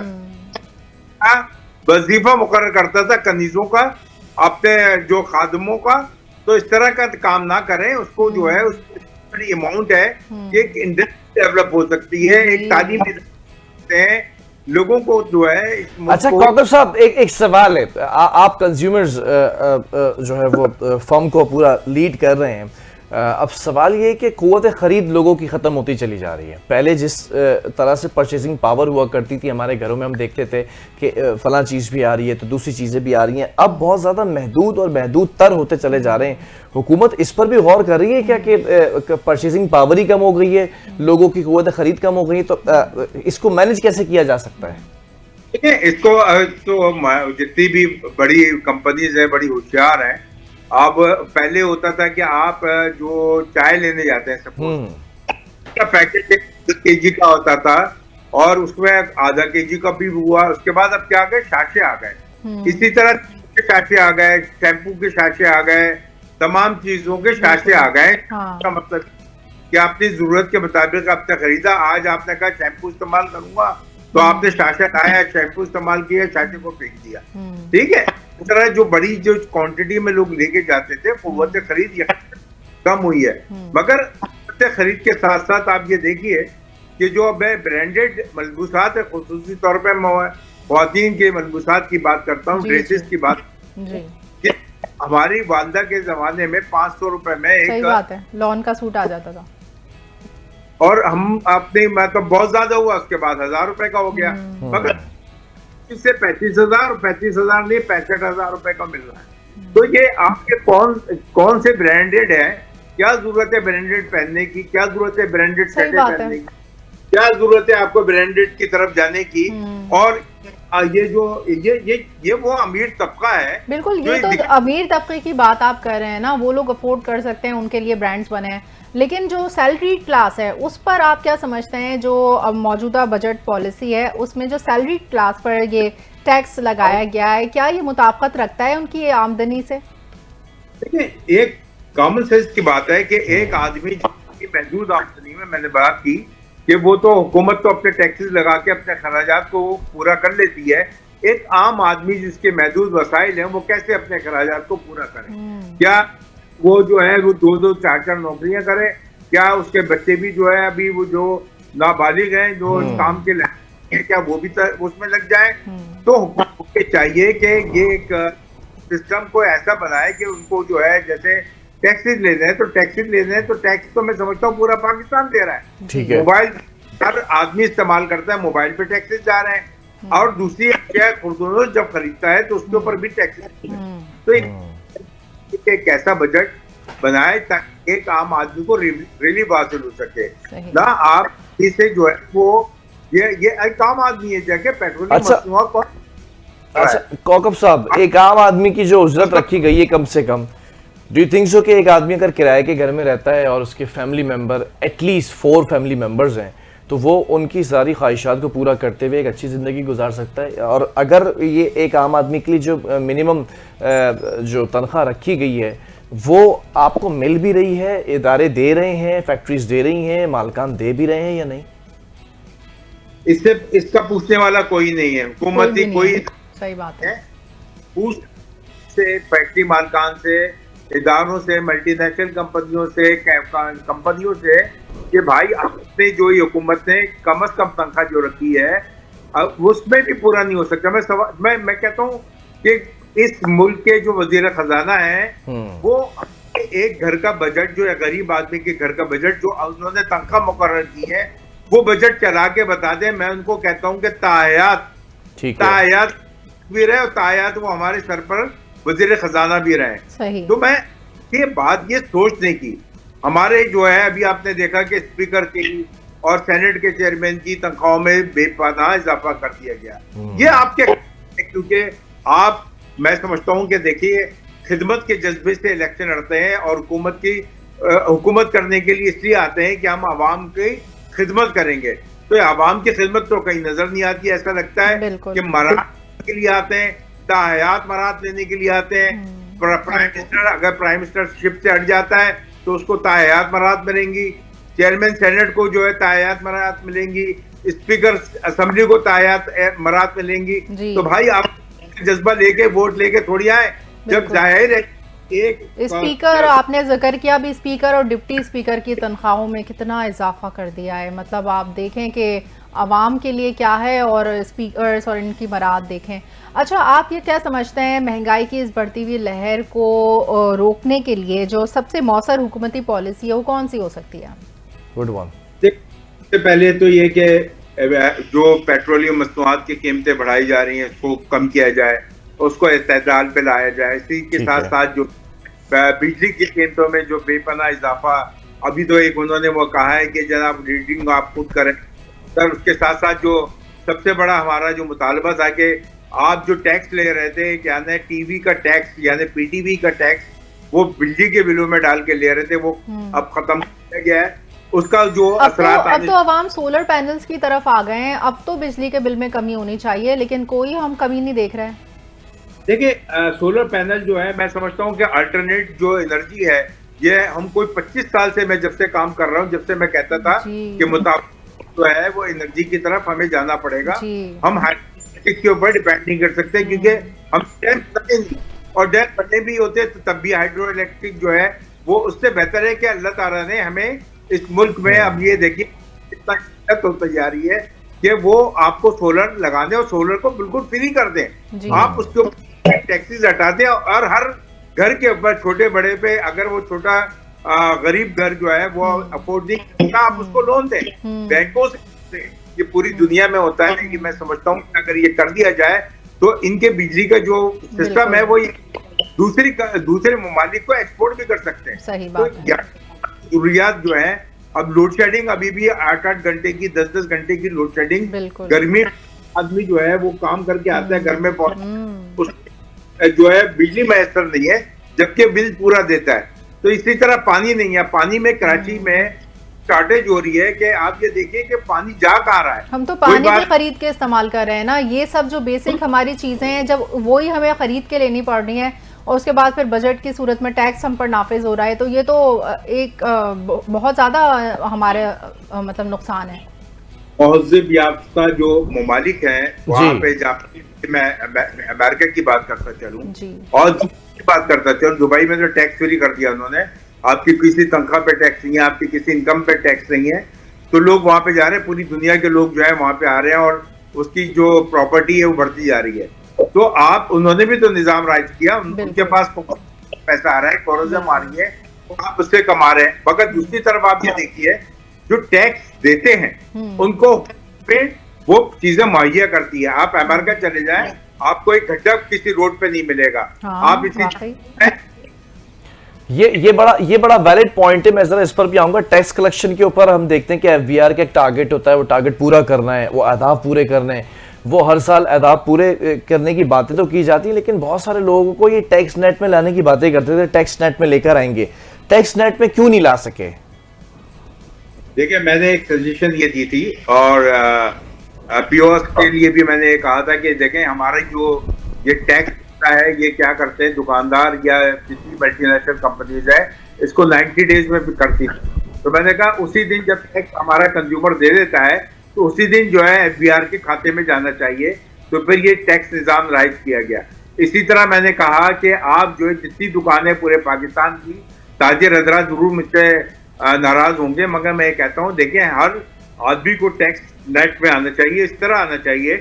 वजीफा मुकर्रर करता था कनीजों का, अपने जो खादमों का। तो इस तरह का काम ना करें, उसको जो है उसकी बड़ी अमाउंट है, एक इंडस्ट्री डेवलप हो सकती है, एक तालीम है लोगों को जो है। अच्छा कौकब साहब, एक सवाल है, आप कंज्यूमर्स जो है वो फर्म को पूरा लीड कर रहे हैं, अब सवाल ये है कि क़ुव्वत ख़रीद लोगों की ख़त्म होती चली जा रही है। पहले जिस तरह से परचेजिंग पावर हुआ करती थी हमारे घरों में, हम देखते थे कि फ़लाँ चीज़ भी आ रही है तो दूसरी चीज़ें भी आ रही हैं, अब बहुत ज़्यादा महदूद और महदूद तर होते चले जा रहे हैं। हुकूमत इस पर भी गौर कर रही है क्या कि परचेजिंग पावर ही कम हो गई है, लोगों की क़ुव्वत ख़रीद कम हो गई है, तो इसको मैनेज कैसे किया जा सकता है? इसको तो जितनी भी बड़ी कंपनीज है बड़ी होशियार हैं। अब पहले होता था कि आप जो चाय लेने जाते हैं सपोज का पैकेट 1 kg का होता था और उसमें आधा kg का भी हुआ, उसके बाद अब क्या आ गए, साशे आ गए। इसी तरह के साशे आ गए, शैम्पू के साशे आ गए, तमाम चीजों के साशे आ गए। का मतलब कि आपने जरूरत के मुताबिक आपने खरीदा, आज आपने कहा शैम्पू इस्तेमाल करूंगा तो आपने साशा लाया, शैम्पू इस्तेमाल किया, साशे को फेंक दिया। ठीक है, इस तरह जो बड़ी जो क्वांटिटी में लोग लेके जाते थे क़ुव्वत खरीद कम हुई है। मगर क़ुव्वत खरीद के साथ साथ आप ये देखिए कि जो अब ब्रांडेड मलबूसात है, खुसूसी तौर पर मैं ख्वातीन के मलबूसात की बात करता हूँ, ड्रेसेस की बात, हमारी वालदा के जमाने में 500 रुपए में एक लॉन का सूट आ जाता था और हम आपने मतलब बहुत ज्यादा हुआ, उसके बाद 1000 रुपए का हो गया। मगर इससे 35,000 नहीं 65,000 रुपए का मिल रहा है। तो ये आपके कौन से ब्रांडेड है, क्या जरूरत है ब्रांडेड पहनने की, क्या जरूरत है ब्रांडेड शर्टें पहनने की, क्या जरूरत है आपको ब्रांडेड की तरफ जाने की। और ये जो ये वो अमीर तबका है, बिल्कुल, ये तो अमीर तबके की बात आप कर रहे हैं ना, वो लोग अफोर्ड कर सकते हैं, उनके लिए ब्रांड्स बने हैं। लेकिन जो सैलरीड क्लास है उस पर आप क्या समझते हैं? जो अब मौजूदा बजट पॉलिसी है उसमें जो सैलरीड क्लास पर ये टैक्स लगाया गया है, क्या ये मुताबिकत रखता है उनकी आमदनी से? देखिए, एक कॉमन सेंस की बात है कि एक आदमी की महदूद आमदनी में, मैंने बात की कि वो तो हुकूमत तो अपने टैक्सेस लगा के अपने खराजात को पूरा कर लेती है। एक आम आदमी जिसके महदूद वसाइल हैं वो कैसे अपने खराजात को पूरा करे? क्या वो जो है वो 2-2, 4-4 नौकरियां करे? क्या उसके बच्चे भी जो है अभी वो जो नाबालिग हैं जो काम के लायक, क्या वो भी उसमें लग जाए? तो हुकूमत को चाहिए कि ये एक सिस्टम को ऐसा बनाए कि उनको जो है जैसे टैक्सेस लेने हैं तो टैक्सेस लेने हैं तो टैक्स तो मैं समझता हूँ पूरा पाकिस्तान दे रहा है। ठीक है, मोबाइल हर आदमी इस्तेमाल करता है, मोबाइल पे टैक्सेस जा रहे हैं और दूसरी खुर्दून जब खरीदता है तो उसके ऊपर भी टैक्सेस। तो एक ऐसा बजट बनाए ताकि एक आम आदमी को रिलीफ हासिल हो सके ना। आप इसे जो है वो ये एक आम आदमी है जाके पेट्रोलियम अच्छा कौकब साहब, एक आम आदमी की जो उजरत रखी गई है कम से कम, डू यू थिंक सो कि एक आदमी अगर किराए के घर में रहता है और उसके family member at least 4 family members हैं तो वो उनकी सारी ख्वाहिशात को पूरा करते हुए एक अच्छी ज़िंदगी गुजार सकता है? और अगर ये एक आम आदमी के लिए जो मिनिमम जो तनख्वाह रखी गई है वो आपको मिल भी रही है, इदारे दे रहे हैं, फैक्ट्रीज दे रही हैं, मालकान दे भी रहे हैं या नहीं? इसका पूछने वाला कोई नहीं है, हुकूमत की कोई। सही बात है। पूछ से फैक्ट्री मालकान से, इदारों से, मल्टीनेशनल कंपनियों से कि भाई आपने जो ये हुकूमत ने कम से कम तनख्वाह जो रखी है उसमें भी पूरा नहीं हो सकता। मैं कहता हूँ कि इस मुल्क के जो वजीर खजाना है वो एक घर का बजट जो है, गरीब आदमी के घर का बजट जो उन्होंने तनख्वाह मुकर्रर की है वो बजट चला के बता दें। मैं उनको कहता हूँ कि तायात भी रहे और तायात वो हमारे सर पर वजीर खजाना भी रहे। तो मैं ये बात ये सोचने की, हमारे जो है अभी आपने देखा कि स्पीकर की और सेनेट के चेयरमैन की तनख्वाहों में बेपनाह इजाफा कर दिया गया। ये आपके, क्योंकि आप, मैं समझता हूँ कि देखिए खिदमत के जज्बे से इलेक्शन लड़ते हैं और हुकूमत करने के लिए इसलिए आते हैं कि हम आवाम की खिदमत करेंगे। तो आवाम की खिदमत तो कहीं नजर नहीं आती। ऐसा लगता है कि मराहत के लिए आते हैं, ताहयात मराहत लेने के लिए आते हैं। प्राइम मिनिस्टर अगर प्राइम मिनिस्टरशिप से हट जाता है तो उसको ताहयात मराहत मिलेंगी, चेयरमैन सेनेट को जो है ताहयात मराहत मिलेंगी, स्पीकर असेंबली को ताहयात मराहत मिलेंगी। तो भाई आप जज्बा लेके वोट लेके थोड़ी आए। जब जाहिर है एक स्पीकर, आपने जिक्र किया भी स्पीकर और डिप्टी स्पीकर की तनख्वाहों में कितना इजाफा कर दिया है। मतलब आप देखें कि आवाम के लिए क्या है और स्पीकर्स और इनकी मराद देखें। अच्छा, आप ये क्या समझते हैं महंगाई की इस बढ़ती हुई लहर को रोकने के लिए जो सबसे मौसर हुकूमती पॉलिसी है वो कौन सी हो सकती है? Good one. सबसे पहले तो ये कि जो पेट्रोलियम मसनूआत की कीमतें बढ़ाई जा रही हैं उसको कम किया जाए, उसको इत्तेदाल पे लाया जाए। इसी के साथ साथ जो बिजली की कीमतों में जो बेपना इजाफा, अभी तो एक उन्होंने वो कहा है कि जनाब रीडिंग आप खुद करें सर। उसके साथ साथ जो सबसे बड़ा हमारा जो मुतालबा था कि आप जो टैक्स ले रहे थे, यानी टीवी का टैक्स यानी पीटीवी का टैक्स, वो बिजली के बिलों में डाल के ले रहे थे, वो अब खत्म किया गया है। उसका जो असरात अब तो आवाम सोलर पैनल्स की तरफ आ गए हैं, अब तो बिजली के बिल में कमी होनी चाहिए, लेकिन कोई हम कमी नहीं देख रहे हैं। देखिए सोलर पैनल जो है, मैं समझता हूँ कि अल्टरनेट जो एनर्जी है, ये हम कोई 25 साल से मैं जब से काम कर रहा हूँ, जब से मैं कहता था कि मुताबिक जो है वो एनर्जी की तरफ हमें जाना पड़ेगा। हम हाइड्रोइलेक्ट्रिक के ऊपर डिपेंड नहीं कर सकते, क्योंकि हम डैम बने नहीं, और डैम बने भी होते तो तब भी हाइड्रो इलेक्ट्रिक जो है वो उससे बेहतर है कि अल्लाह ताला ने हमें इस मुल्क में, अब ये देखिए इतना तो तैयारी है कि वो आपको सोलर लगाने और सोलर को बिल्कुल फ्री कर दें। आप उसके ऊपर टैक्सेस हटा दें और हर घर के ऊपर छोटे बड़े पे, अगर वो छोटा गरीब घर जो है वो अफोर्ड नहीं करता, आप उसको लोन दें बैंकों से। ये पूरी दुनिया में होता है कि मैं समझता हूँ कि अगर ये कर दिया जाए तो इनके बिजली का जो सिस्टम है वो दूसरे ममालिक को एक्सपोर्ट भी कर सकते हैं। सही बात है। जरूरियात जो है, अब लोड शेडिंग अभी भी 8-8 घंटे की 10-10 घंटे की लोड शेडिंग, गर्मी आदमी जो है वो काम करके आता है घर में पहुंच, जो है बिजली मैसर नहीं है, जबकि बिल पूरा देता है। तो इसी तरह पानी नहीं है, पानी में कराची में शॉर्टेज हो रही है कि आप ये देखिए कि पानी जा कहाँ रहा है। हम तो पानी भी खरीद के इस्तेमाल कर रहे हैं ना। ये सब जो बेसिक हमारी चीजें हैं, जब वो ही हमें खरीद के लेनी पड़ रही है और उसके बाद फिर बजट की सूरत में टैक्स हम पर नाफिज हो रहा है, तो ये तो एक बहुत ज्यादा हमारे मतलब नुकसान है। तहज़ीब याफ्ता जो ममालिक हैं वहाँ पे जाके मैं अमेरिका की बात करता चलूं और की बात करता चलूं, दुबई में जो टैक्स फ्री कर दिया उन्होंने, आपकी किसी तनख्वाह पे टैक्स नहीं है, आपकी किसी इनकम पे टैक्स नहीं है, तो लोग वहाँ पे जा रहे हैं, पूरी दुनिया के लोग जो है वहाँ पे आ रहे हैं और उसकी जो प्रॉपर्टी है वो बढ़ती जा रही है। तो आप, उन्होंने भी तो निजाम राइज किया, उनके पास पैसा आ रहा है, टूरिज्म आ रही है, तो आप उससे कमा रहे हैं। मगर दूसरी तरफ आप ये देखिए जो टैक्स देते हैं उनको पे वो चीजें मुहैया करती है। आप अमेरिका चले जाएं, आपको एक गड्ढा किसी रोड पे नहीं मिलेगा। आप इसी ये बड़ा वैलिड पॉइंट है। मैं जरा इस पर भी आऊंगा। टैक्स कलेक्शन के ऊपर हम देखते हैं कि एफबीआर का एक टारगेट होता है, वो टारगेट पूरा करना है, वो अहदाफ पूरे करने हैं, वो हर साल अहदाफ पूरे करने की बातें तो की जाती हैं, लेकिन बहुत सारे लोगों को ये टैक्स नेट में लाने की बातें करते थे, टैक्स नेट में लेकर आएंगे, टैक्स नेट में क्यों नहीं ला सके? देखिए, मैंने एक सजेशन ये दी थी और पीओएस के लिए भी मैंने कहा था कि देखें हमारा जो ये टैक्स है ये क्या करते हैं दुकानदार या जितनी मल्टीनेशनल कंपनीज है, इसको 90 डेज में भी करती है। तो मैंने कहा उसी दिन जब टैक्स हमारा कंज्यूमर दे देता है तो उसी दिन जो है एफबीआर के खाते में जाना चाहिए। तो फिर ये टैक्स निज़ाम राइज किया गया। इसी तरह मैंने कहा कि आप जो है जितनी दुकानें पूरे पाकिस्तान की, ताजिर हजरात जरूर मुझसे नाराज होंगे, मगर मैं कहता हूँ देखें हर आदमी को टैक्स नेट में आना चाहिए। इस तरह आना चाहिए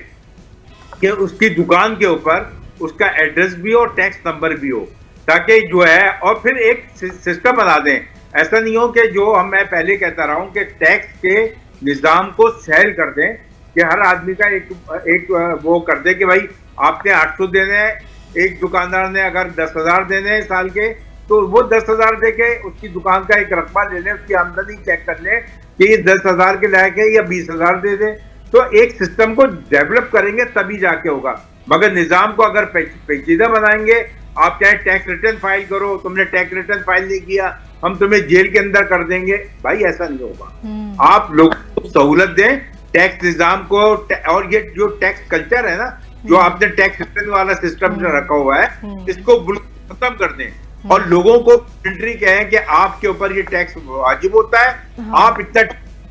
कि उसकी दुकान के ऊपर उसका एड्रेस भी हो, टैक्स नंबर भी हो, ताकि जो है, और फिर एक सिस्टम बना दें। ऐसा नहीं हो कि जो मैं पहले कहता रहा हूँ कि टैक्स के निज़ाम को सहल कर दें कि हर आदमी का एक वो कर दे कि भाई आपने 800 देने हैं, एक दुकानदार ने अगर 10,000 देने हैं साल के, तो वो 10,000 दे के उसकी दुकान का एक रकबा ले लें, उसकी आमदनी चेक कर लें कि ये 10,000 के लायक है या 20,000 दे दें। तो एक सिस्टम को डेवलप करेंगे तभी जाके होगा। मगर निज़ाम को अगर पेचीदा बनाएंगे, आप चाहे टैक्स रिटर्न फाइल करो, तुमने टैक्स रिटर्न फाइल नहीं किया हम तुम्हें जेल के अंदर कर देंगे, भाई ऐसा नहीं होगा। आप लोगों को सहूलत दें टैक्स निज़ाम को, और ये जो टैक्स कल्चर है ना, जो आपने टैक्स रिटर्न वाला सिस्टम जो रखा हुआ है, इसको खत्म कर दें और लोगों को एंट्री कहें कि आपके ऊपर ये टैक्स वाजिब होता है, आप इतना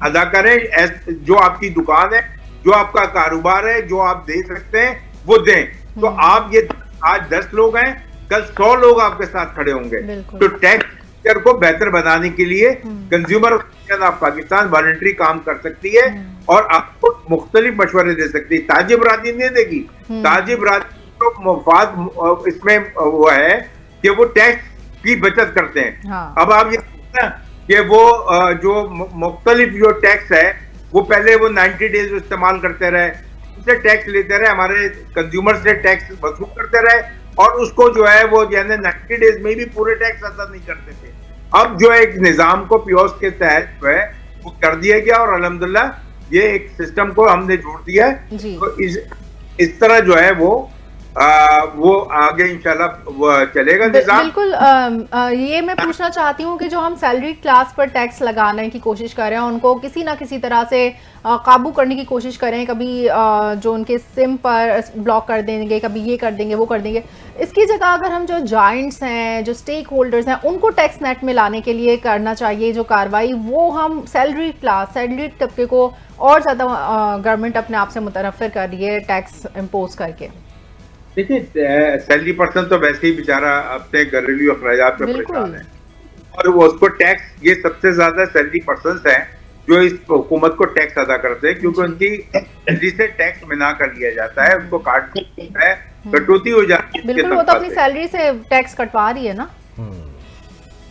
अदा करें, जो आपकी दुकान है, जो आपका कारोबार है, जो आप दे सकते हैं वो दें। तो आप ये आज 10 लोग हैं, कल 100 लोग आपके साथ खड़े होंगे। तो टैक्स इंफ्रास्ट्रक्चर को बेहतर बनाने के लिए कंज्यूमर ऑफ पाकिस्तान वॉलंटरी काम कर सकती है और आपको मुख्तलिफ मशवरे दे सकती है। ताजिब राजी नहीं देगी, ताजिब राजी तो मुफाद इसमें वो है कि वो टैक्स की बचत करते हैं। हाँ। अब आप ये कि वो जो मुख्तलिफ जो टैक्स है वो पहले वो 90 डेज इस्तेमाल करते रहे, उससे टैक्स लेते रहे, हमारे कंज्यूमर से टैक्स वसूल करते रहे और उसको जो है वो यानी 90 डेज में भी पूरे टैक्स अदा नहीं करते थे। अब जो एक निजाम को पियोस के तहत जो है वो कर दिया गया और अल्हम्दुलिल्लाह ये एक सिस्टम को हमने जोड़ दिया है। तो इस तरह जो है वो आगे इंशाल्लाह वो चलेगा निजाम। बिल्कुल। ये मैं पूछना चाहती हूँ कि जो हम सैलरी क्लास पर टैक्स लगाने की कोशिश कर रहे हैं उनको किसी ना किसी तरह से काबू करने की कोशिश करें, कभी जो उनके सिम पर ब्लॉक कर देंगे, कभी ये कर देंगे वो कर देंगे, इसकी जगह अगर हम जो जॉइंट्स हैं, जो स्टेक होल्डर्स हैं, उनको टैक्स नेट में लाने के लिए करना चाहिए जो कार्रवाई, वो हम सैलरी क्लास, सैलरी तबके को और ज़्यादा गवर्नमेंट अपने आप से मुतनफ़िर कर रही है टैक्स इम्पोज करके। देखिए सैलरी पर्सन तो वैसे ही बेचारा अपने घरेलू अखराजात में परेशान है और वो उसको टैक्स, ये सबसे ज्यादा सैलरी पर्सन है जो इस हुकूमत को टैक्स अदा करते हैं क्योंकि उनकी सैलरी से टैक्स मिना कर लिया जाता है, उनको काट है, कटौती हो जाती है। बिल्कुल, वो तो अपनी सैलरी से टैक्स कटवा रही है ना।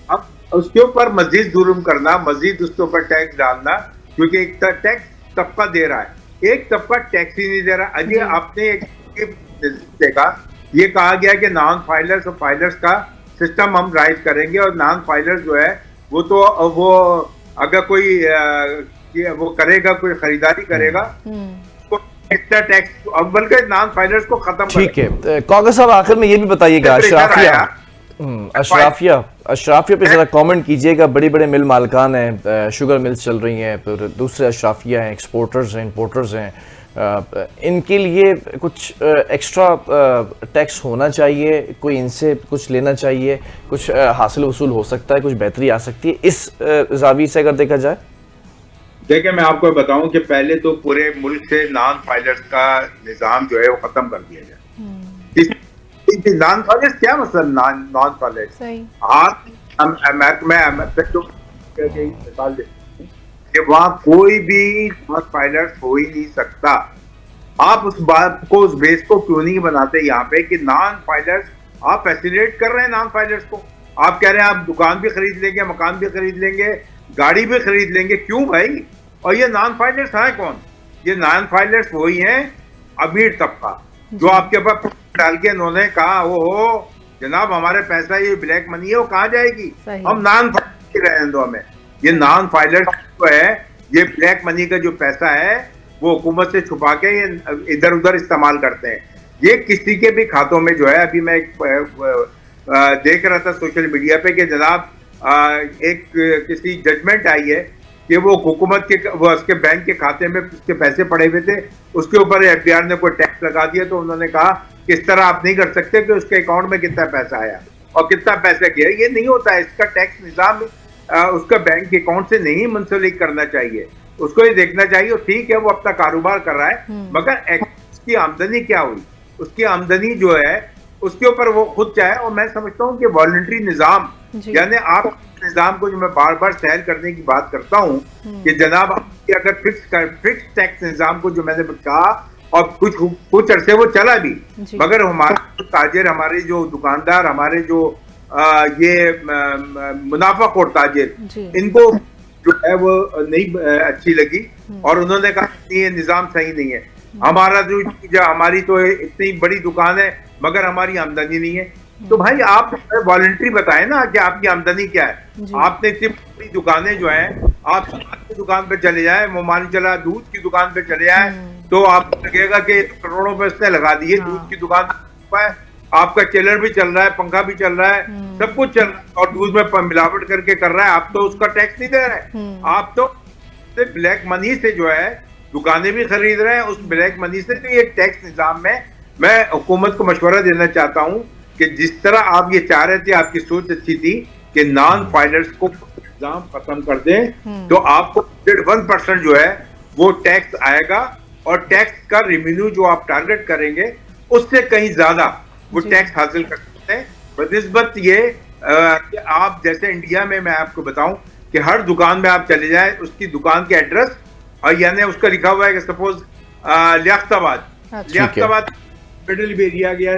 अब उसके ऊपर मजीद जुर्म करना, मजीद उसके ऊपर टैक्स डालना, क्योंकि एक टैक्स तबका दे रहा है, एक तबका टैक्स ही नहीं दे रहा। अजय आपने देखा ये कहा गया कि नॉन फाइलर्स और फाइलर्स का सिस्टम हम राइज करेंगे और नॉन फाइलर्स जो है वो तो वो अगर कोई वो करेगा, कोई खरीदारी करेगा तो एक्स्ट्रा टैक्स, अब बल्कि नॉन फाइलर्स को खत्म। ठीक है कागज साहब, आखिर में ये भी बताइएगा अशराफिया पे जरा कमेंट कीजिएगा। बड़े बड़े मिल मालकान हैं, शुगर मिल्स चल रही हैं, फिर दूसरे अशराफिया हैं, एक्सपोर्टर्स हैं, इंपोर्टर्स हैं, इनके लिए कुछ एक्स्ट्रा टैक्स होना चाहिए, कोई इनसे कुछ लेना चाहिए, कुछ हासिल वसूल हो सकता है, कुछ बेहतरी आ सकती है इस जावी से अगर देखा जाए। देखिए मैं आपको बताऊं कि पहले तो पूरे मुल्क से नॉन फाइलर्स का निजाम जो है वो खत्म कर दिया जाए। नॉन फाइलर्स क्या मतलब, नॉन फाइलर्स मिसाल कि वहां कोई भी नॉन फाइलर्स हो ही नहीं सकता। आप उस बात को, उस बेस को क्यों नहीं बनाते यहाँ पे कि नॉन फाइलर्स, आप फैसिलिटेट कर रहे हैं नॉन फाइलर्स को, आप कह रहे हैं आप दुकान भी खरीद लेंगे, मकान भी खरीद लेंगे, गाड़ी भी खरीद लेंगे, क्यों भाई? और ये नॉन फाइलर्स हैं कौन? ये नॉन फाइलर्स वही हैं अमीर तबका जो आपके पास डाल के उन्होंने कहा हो जनाब हमारे पैसा ये ब्लैक मनी है, वो कहाँ जाएगी, हम नॉन फाइलर्स रहने दो हमें। ये नॉन फाइलर्स जो है, ये ब्लैक मनी का जो पैसा है वो हुकूमत से छुपा के ये इधर उधर इस्तेमाल करते हैं। ये किसी के भी खातों में जो है, अभी मैं देख रहा था सोशल मीडिया पे कि जनाब एक किसी जजमेंट आई है कि वो हुकूमत के, वो उसके बैंक के खाते में उसके पैसे पड़े हुए थे, उसके ऊपर एफबीआर ने कोई टैक्स लगा दिया, तो उन्होंने कहा कि इस तरह आप नहीं कर सकते कि उसके अकाउंट में कितना पैसा आया और कितना पैसा गया। ये नहीं होता है, इसका टैक्स निजाम उसका बैंक के अकाउंट से नहीं मुंसलिक करना चाहिए, उसको ये देखना चाहिए। ठीक है वो अपना कारोबार कर रहा है, मगर उसकी आमदनी क्या हुई, उसकी आमदनी जो है उसके ऊपर वो खुद चाहे। और मैं समझता हूँ कि वॉलंटरी निजाम, यानी आप निजाम को जो मैं बार बार सहल करने की बात करता हूँ कि जनाब अगर फिक्स टैक्स निजाम को जो मैंने कहा और कुछ अरसे वो चला भी, मगर हमारे ताजिर, हमारे जो दुकानदार, हमारे जो ये मुनाफाखोर ताजिर, इनको जो है वो नहीं अच्छी लगी और उन्होंने कहा ये निजाम सही नहीं है। हमारा जो हमारी तो इतनी बड़ी दुकान है मगर हमारी आमदनी नहीं है। तो भाई आप वॉलंटरी बताएं ना कि आपकी आमदनी क्या है। आपने इतनी बड़ी दुकानें जो हैं, आप की दुकान पे चले जाए, मान चला दूध की दुकान पे चले जाए तो आपको लगेगा कि करोड़ों पे उसने लगा दिए दूध की दुकान पे, आपका चिलर भी चल रहा है, पंखा भी चल रहा है, सब कुछ चल रहा है और दूध में मिलावट करके कर रहा है, आप तो उसका टैक्स नहीं दे रहे। आप तो ब्लैक मनी से जो है दुकानें भी खरीद रहे हैं, उस ब्लैक मनी से। तो ये टैक्स निजाम में मैं हुकूमत को मशवरा देना चाहता हूँ कि जिस तरह आप ये चाह रहे थे, आपकी सोच अच्छी थी कि नॉन फाइलर्स को निजाम खत्म कर दें, तो आपको 1% जो है वो टैक्स आएगा और टैक्स का रेवेन्यू जो आप टारगेट करेंगे उससे कहीं ज्यादा वो टैक्स हासिल कर सकते हैं। बनिस्बत ये कि आप जैसे इंडिया में मैं आपको बताऊं कि हर दुकान में आप चले जाएं, उसकी दुकान के एड्रेस और यानी उसका लिखा हुआ है कि सपोज लियाकताबाद मिडिल एरिया या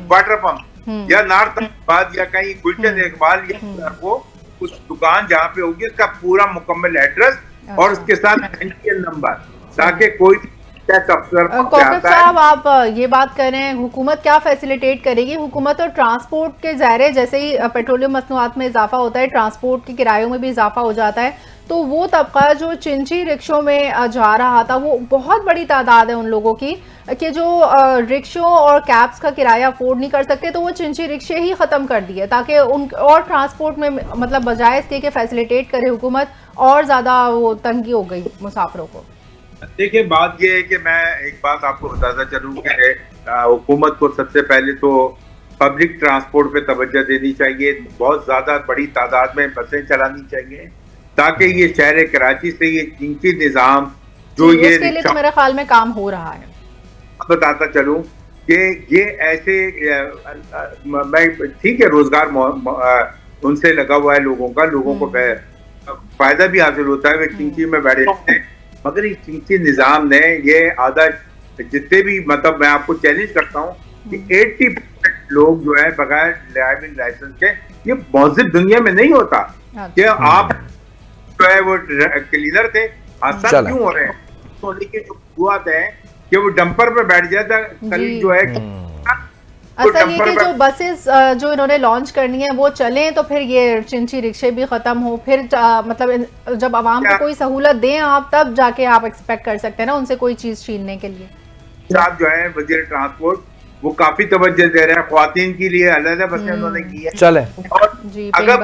वाटर पंप या नार्थाबाद या कहीं गुलशन इकबाल या वो उस दुकान जहाँ पे होगी उसका पूरा मुकम्मल एड्रेस और उसके साथ एनटीएल नंबर, ताकि कोई टैक्स अफसर साहब आप ये बात कर रहे हैं हुकूमत क्या फैसिलिटेट करेगी? हुकूमत और ट्रांसपोर्ट के ज़ाहिर जैसे ही पेट्रोलियम मसनूआत में इजाफा होता है, ट्रांसपोर्ट के किरायों में भी इजाफा हो जाता है, तो वो तबका जो चिंची रिक्शों में जा रहा था, वो बहुत बड़ी तादाद है उन लोगों की कि जो रिक्शों और कैब्स का किराया अफोर्ड नहीं कर सकते, तो वो चिंची रिक्शे ही ख़त्म कर दिए ताकि उन और ट्रांसपोर्ट में मतलब बजाय इसके कि फैसिलिटेट करे हुकूमत, और ज़्यादा वो तंगी हो गई मुसाफिरों को। देखिए बात यह है कि मैं एक बात आपको बताता चलूं कि हुकूमत को सबसे पहले तो पब्लिक ट्रांसपोर्ट पे तवज्जो देनी चाहिए, बहुत ज्यादा बड़ी तादाद में बसें चलानी चाहिए ताकि ये शहर कराची से ये चिंची निज़ाम जो ये उसके लिए तो मेरे ख्याल में काम हो रहा है। बताता चलूं कि ये ऐसे मैं ठीक है रोजगार उनसे लगा हुआ है लोगों का, लोगों को फायदा भी हासिल होता है, वे चिंची में बैठे हैं, मगर इस चिंची निज़ाम ने ये आधा जितने भी मतलब मैं आपको चैलेंज करता हूँ कि 80% लोग जो है बगैर ड्राइविंग लाइसेंस के, ये मौजूद दुनिया में नहीं होता कि आप जो है वो क्लीनर थे, हादसा क्यों हो रहे हैं? तो लेकिन जो हुआ है कि वो डंपर पे बैठ जाता करीब जो है असल ये कि जो बसेस जो इन्होंने लॉन्च करनी है वो चलें तो फिर ये चिंची रिक्शे भी खत्म हो, फिर मतलब जब आवाम को कोई सहूलत दें आप, तब जाके आप एक्सपेक्ट कर सकते हैं ना उनसे कोई चीज छीनने के लिए। साहब जो है वजीर ट्रांसपोर्ट वो काफी तवज्जो दे रहे हैं, ख्वातीन के लिए अलग बसें उन्होंने की है, चले और अगर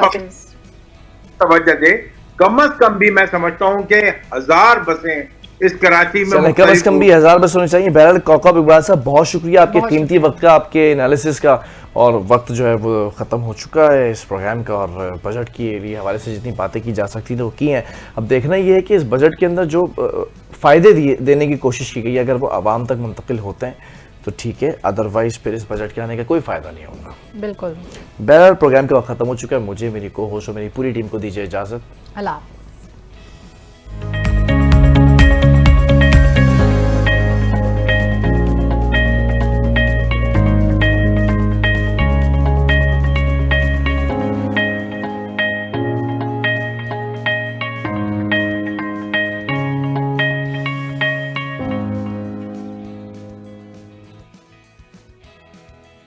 तवज्जो दे कम अज कम भी मैं समझता हूँ कि 1000 बसें इस कराची में कम से कम भी 1000 बस होनी चाहिए। बहरहाल कौकब इकबाल साहब बहुत शुक्रिया आपके कीमती वक्त का, आपके एनालिसिस का, और वक्त जो है वो ख़त्म हो चुका है इस प्रोग्राम का, और बजट के लिए हवाले से जितनी बातें की जा सकती थी वो की हैं। अब देखना ये है कि इस बजट के अंदर जो फ़ायदे देने की कोशिश की गई है अगर वो आवाम तक मुंतकिल होते हैं तो ठीक है, अदरवाइज फिर इस बजट के आने का कोई फ़ायदा नहीं होगा। बिल्कुल। बहरहाल प्रोग्राम का वक्त ख़त्म हो चुका है। मुझे, मेरी को होस्ट और मेरी पूरी टीम को दीजिए इजाज़त। अल्लाह।